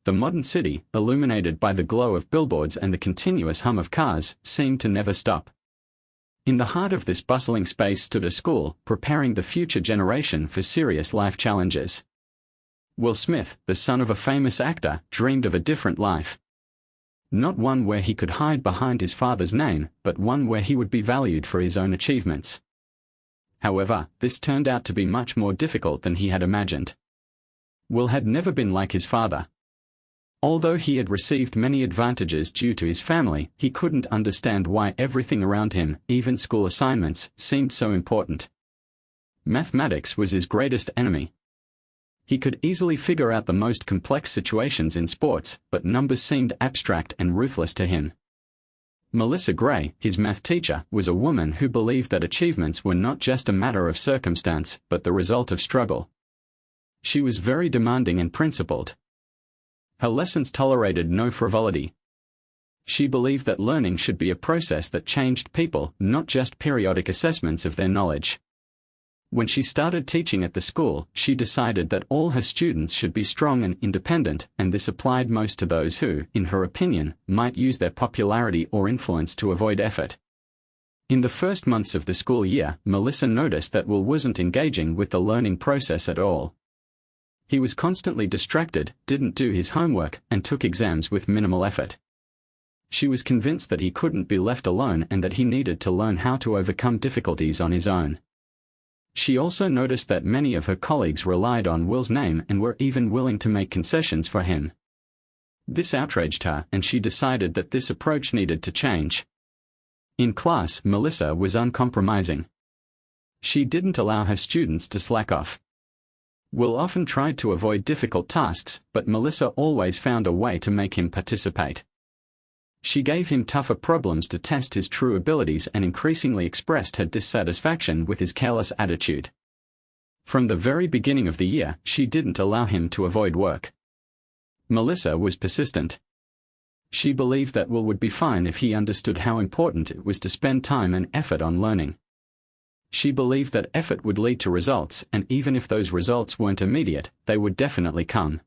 The modern city, illuminated by the glow of billboards and the continuous hum of cars, seemed to never stop. In the heart of this bustling space stood a school, preparing the future generation for serious life challenges. Will Smith, the son of a famous actor, dreamed of a different life. Not one where he could hide behind his father's name, but one where he would be valued for his own achievements. However, this turned out to be much more difficult than he had imagined. Will had never been like his father. Although he had received many advantages due to his family, he couldn't understand why everything around him, even school assignments, seemed so important. Mathematics was his greatest enemy. He could easily figure out the most complex situations in sports, but numbers seemed abstract and ruthless to him. Melissa Gray, his math teacher, was a woman who believed that achievements were not just a matter of circumstance, but the result of struggle. She was very demanding and principled. Her lessons tolerated no frivolity. She believed that learning should be a process that changed people, not just periodic assessments of their knowledge. When she started teaching at the school, she decided that all her students should be strong and independent, and this applied most to those who, in her opinion, might use their popularity or influence to avoid effort. In the first months of the school year, Melissa noticed that Will wasn't engaging with the learning process at all. He was constantly distracted, didn't do his homework, and took exams with minimal effort. She was convinced that he couldn't be left alone and that he needed to learn how to overcome difficulties on his own. She also noticed that many of her colleagues relied on Will's name and were even willing to make concessions for him. This outraged her, and she decided that this approach needed to change. In class, Melissa was uncompromising. She didn't allow her students to slack off. Will often tried to avoid difficult tasks, but Melissa always found a way to make him participate. She gave him tougher problems to test his true abilities and increasingly expressed her dissatisfaction with his careless attitude. From the very beginning of the year, she didn't allow him to avoid work. Melissa was persistent. She believed that Will would be fine if he understood how important it was to spend time and effort on learning. She believed that effort would lead to results, and even if those results weren't immediate, they would definitely come.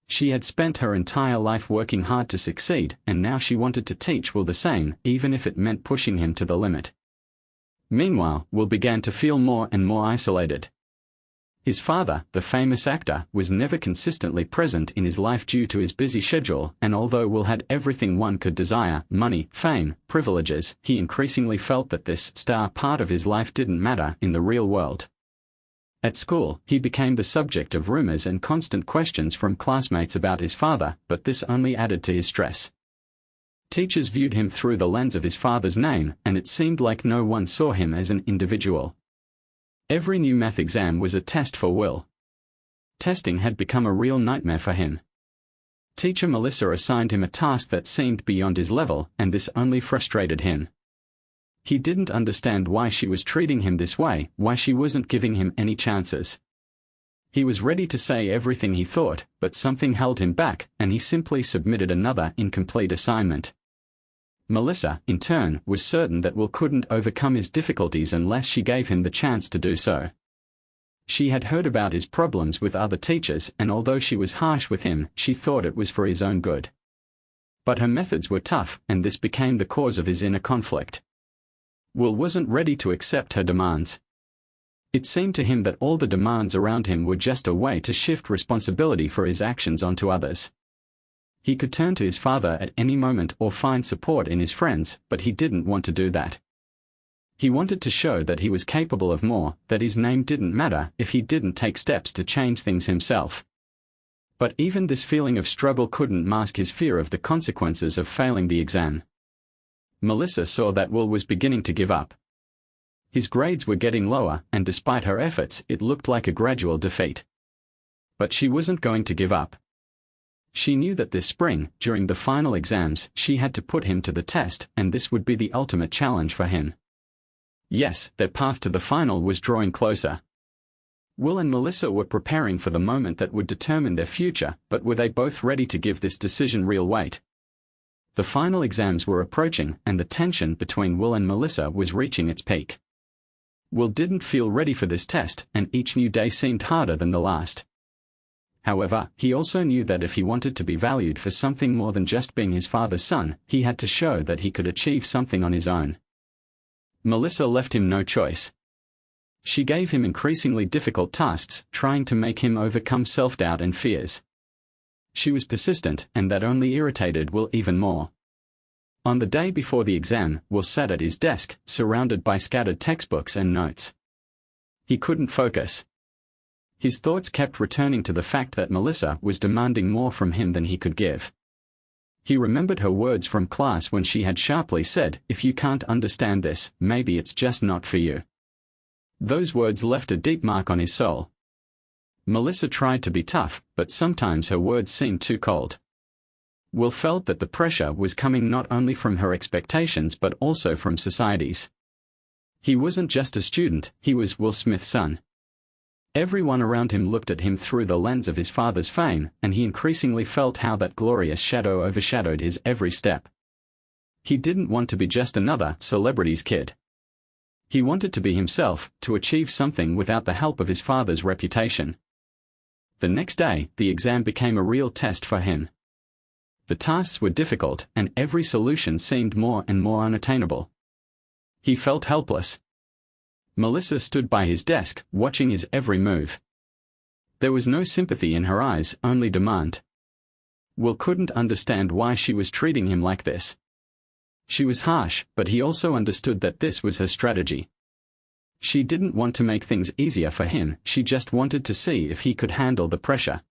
She had spent her entire life working hard to succeed, and now she wanted to teach Will the same, even if it meant pushing him to the limit. Meanwhile, Will began to feel more and more isolated. His father, the famous actor, was never consistently present in his life due to his busy schedule, and although Will had everything one could desire, money, fame, privileges, he increasingly felt that this star part of his life didn't matter in the real world. At school, he became the subject of rumors and constant questions from classmates about his father, but this only added to his stress. Teachers viewed him through the lens of his father's name, and it seemed like no one saw him as an individual. Every new math exam was a test for Will. Testing had become a real nightmare for him. Teacher Melissa assigned him a task that seemed beyond his level, and this only frustrated him. He didn't understand why she was treating him this way, why she wasn't giving him any chances. He was ready to say everything he thought, but something held him back, and he simply submitted another incomplete assignment. Melissa, in turn, was certain that Will couldn't overcome his difficulties unless she gave him the chance to do so. She had heard about his problems with other teachers, and although she was harsh with him, she thought it was for his own good. But her methods were tough, and this became the cause of his inner conflict. Will wasn't ready to accept her demands. It seemed to him that all the demands around him were just a way to shift responsibility for his actions onto others. He could turn to his father at any moment or find support in his friends, but he didn't want to do that. He wanted to show that he was capable of more, that his name didn't matter if he didn't take steps to change things himself. But even this feeling of struggle couldn't mask his fear of the consequences of failing the exam. Melissa saw that Will was beginning to give up. His grades were getting lower, and despite her efforts, it looked like a gradual defeat. But she wasn't going to give up. She knew that this spring, during the final exams, she had to put him to the test, and this would be the ultimate challenge for him. Yes, their path to the final was drawing closer. Will and Melissa were preparing for the moment that would determine their future, but were they both ready to give this decision real weight? The final exams were approaching, and the tension between Will and Melissa was reaching its peak. Will didn't feel ready for this test, and each new day seemed harder than the last. However, he also knew that if he wanted to be valued for something more than just being his father's son, he had to show that he could achieve something on his own. Melissa left him no choice. She gave him increasingly difficult tasks, trying to make him overcome self-doubt and fears. She was persistent, and that only irritated Will even more. On the day before the exam, Will sat at his desk, surrounded by scattered textbooks and notes. He couldn't focus. His thoughts kept returning to the fact that Melissa was demanding more from him than he could give. He remembered her words from class when she had sharply said, "If you can't understand this, maybe it's just not for you." Those words left a deep mark on his soul. Melissa tried to be tough, but sometimes her words seemed too cold. Will felt that the pressure was coming not only from her expectations but also from society's. He wasn't just a student, he was Will Smith's son. Everyone around him looked at him through the lens of his father's fame, and he increasingly felt how that glorious shadow overshadowed his every step. He didn't want to be just another celebrity's kid. He wanted to be himself, to achieve something without the help of his father's reputation. The next day, the exam became a real test for him. The tasks were difficult, and every solution seemed more and more unattainable. He felt helpless. Melissa stood by his desk, watching his every move. There was no sympathy in her eyes, only demand. Will couldn't understand why she was treating him like this. She was harsh, but he also understood that this was her strategy. She didn't want to make things easier for him, she just wanted to see if he could handle the pressure.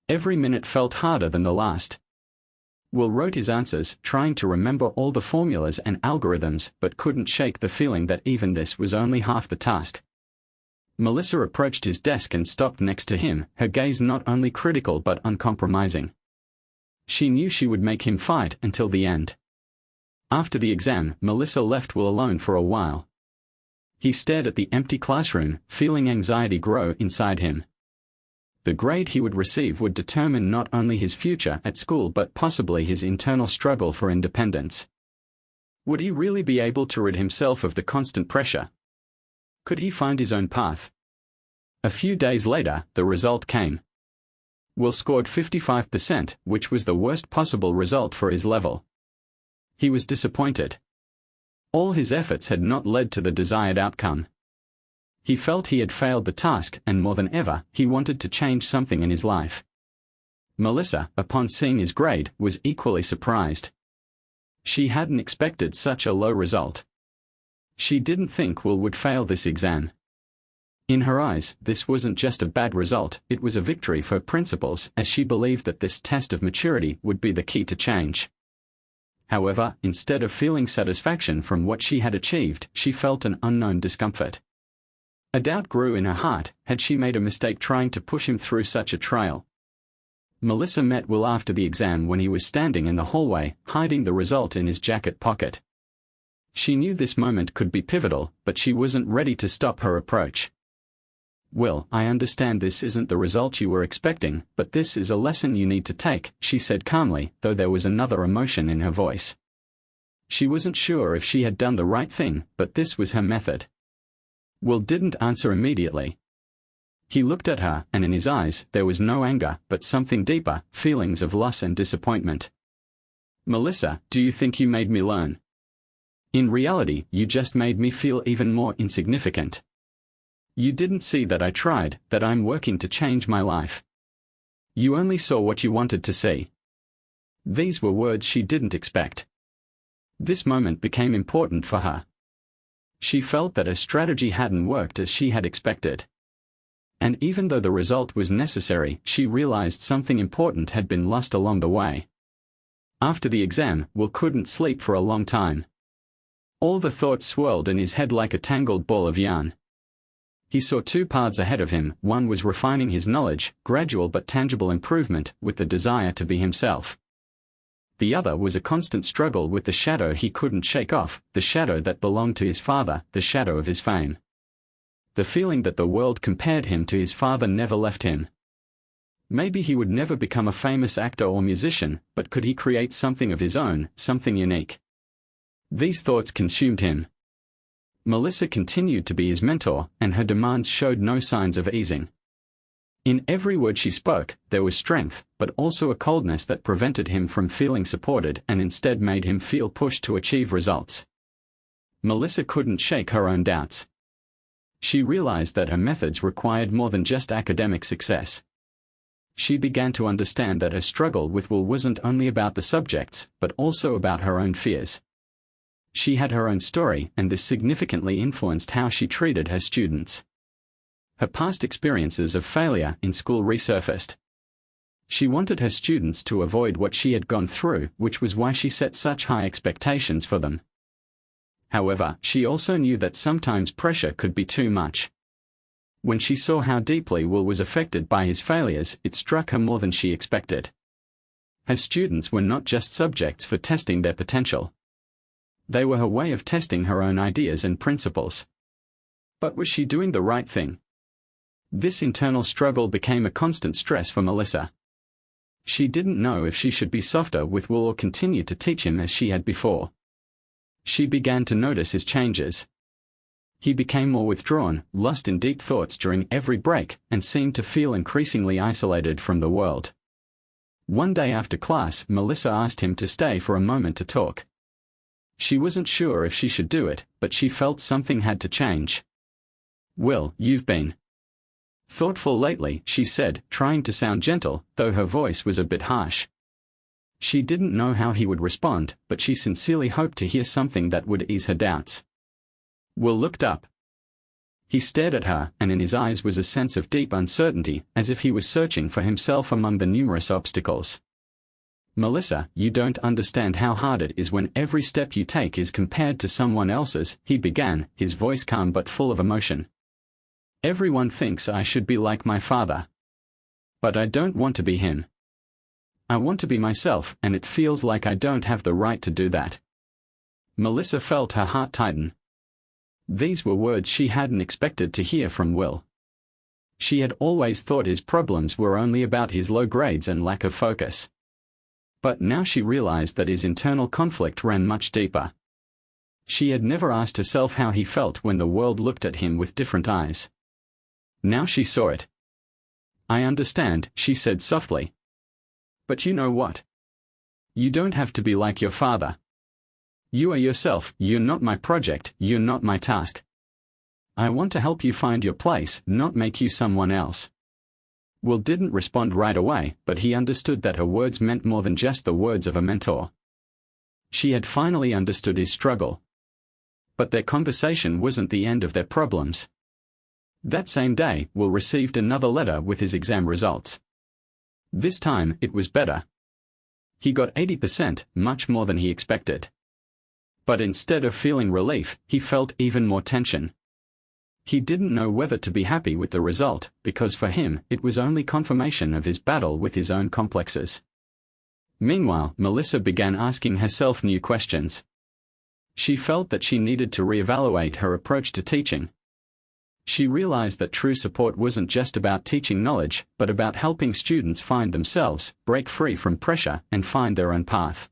Every minute felt harder than the last. Will wrote his answers, trying to remember all the formulas and algorithms, but couldn't shake the feeling that even this was only half the task. Melissa approached his desk and stopped next to him, her gaze not only critical but uncompromising. She knew she would make him fight until the end. After the exam, Melissa left Will alone for a while. He stared at the empty classroom, feeling anxiety grow inside him. The grade he would receive would determine not only his future at school but possibly his internal struggle for independence. Would he really be able to rid himself of the constant pressure? Could he find his own path? A few days later, the result came. Will scored 55%, which was the worst possible result for his level. He was disappointed. All his efforts had not led to the desired outcome. He felt he had failed the task, and more than ever, he wanted to change something in his life. Melissa, upon seeing his grade, was equally surprised. She hadn't expected such a low result. She didn't think Will would fail this exam. In her eyes, this wasn't just a bad result, it was a victory for principles, as she believed that this test of maturity would be the key to change. However, instead of feeling satisfaction from what she had achieved, she felt an unknown discomfort. A doubt grew in her heart, had she made a mistake trying to push him through such a trial? Melissa met Will after the exam when he was standing in the hallway, hiding the result in his jacket pocket. She knew this moment could be pivotal, but she wasn't ready to stop her approach. "Will, I understand this isn't the result you were expecting, but this is a lesson you need to take," she said calmly, though there was another emotion in her voice. She wasn't sure if she had done the right thing, but this was her method. Will didn't answer immediately. He looked at her, and in his eyes there was no anger, but something deeper, feelings of loss and disappointment. "Melissa, do you think you made me learn? In reality, you just made me feel even more insignificant. You didn't see that I tried, that I'm working to change my life. You only saw what you wanted to see." These were words she didn't expect. This moment became important for her. She felt that her strategy hadn't worked as she had expected. And even though the result was necessary, she realized something important had been lost along the way. After the exam, Will couldn't sleep for a long time. All the thoughts swirled in his head like a tangled ball of yarn. He saw two paths ahead of him. One was refining his knowledge, gradual but tangible improvement, with the desire to be himself. The other was a constant struggle with the shadow he couldn't shake off, the shadow that belonged to his father, the shadow of his fame. The feeling that the world compared him to his father never left him. Maybe he would never become a famous actor or musician, but could he create something of his own, something unique? These thoughts consumed him. Melissa continued to be his mentor, and her demands showed no signs of easing. In every word she spoke, there was strength, but also a coldness that prevented him from feeling supported and instead made him feel pushed to achieve results. Melissa couldn't shake her own doubts. She realized that her methods required more than just academic success. She began to understand that her struggle with Will wasn't only about the subjects, but also about her own fears. She had her own story, and this significantly influenced how she treated her students. Her past experiences of failure in school resurfaced. She wanted her students to avoid what she had gone through, which was why she set such high expectations for them. However, she also knew that sometimes pressure could be too much. When she saw how deeply Will was affected by his failures, it struck her more than she expected. Her students were not just subjects for testing their potential. They were her way of testing her own ideas and principles. But was she doing the right thing? This internal struggle became a constant stress for Melissa. She didn't know if she should be softer with Will or continue to teach him as she had before. She began to notice his changes. He became more withdrawn, lost in deep thoughts during every break, and seemed to feel increasingly isolated from the world. One day after class, Melissa asked him to stay for a moment to talk. She wasn't sure if she should do it, but she felt something had to change. "Will, you've been thoughtful lately," she said, trying to sound gentle, though her voice was a bit harsh. She didn't know how he would respond, but she sincerely hoped to hear something that would ease her doubts. Will looked up. He stared at her, and in his eyes was a sense of deep uncertainty, as if he was searching for himself among the numerous obstacles. "Melissa, you don't understand how hard it is when every step you take is compared to someone else's," he began, his voice calm but full of emotion. "Everyone thinks I should be like my father. But I don't want to be him. I want to be myself, and it feels like I don't have the right to do that." Melissa felt her heart tighten. These were words she hadn't expected to hear from Will. She had always thought his problems were only about his low grades and lack of focus. But now she realized that his internal conflict ran much deeper. She had never asked herself how he felt when the world looked at him with different eyes. Now she saw it. "I understand," she said softly. "But you know what? You don't have to be like your father. You are yourself, you're not my project, you're not my task. I want to help you find your place, not make you someone else." Will didn't respond right away, but he understood that her words meant more than just the words of a mentor. She had finally understood his struggle. But their conversation wasn't the end of their problems. That same day, Will received another letter with his exam results. This time, it was better. He got 80%, much more than he expected. But instead of feeling relief, he felt even more tension. He didn't know whether to be happy with the result, because for him, it was only confirmation of his battle with his own complexes. Meanwhile, Melissa began asking herself new questions. She felt that she needed to reevaluate her approach to teaching. She realized that true support wasn't just about teaching knowledge, but about helping students find themselves, break free from pressure, and find their own path.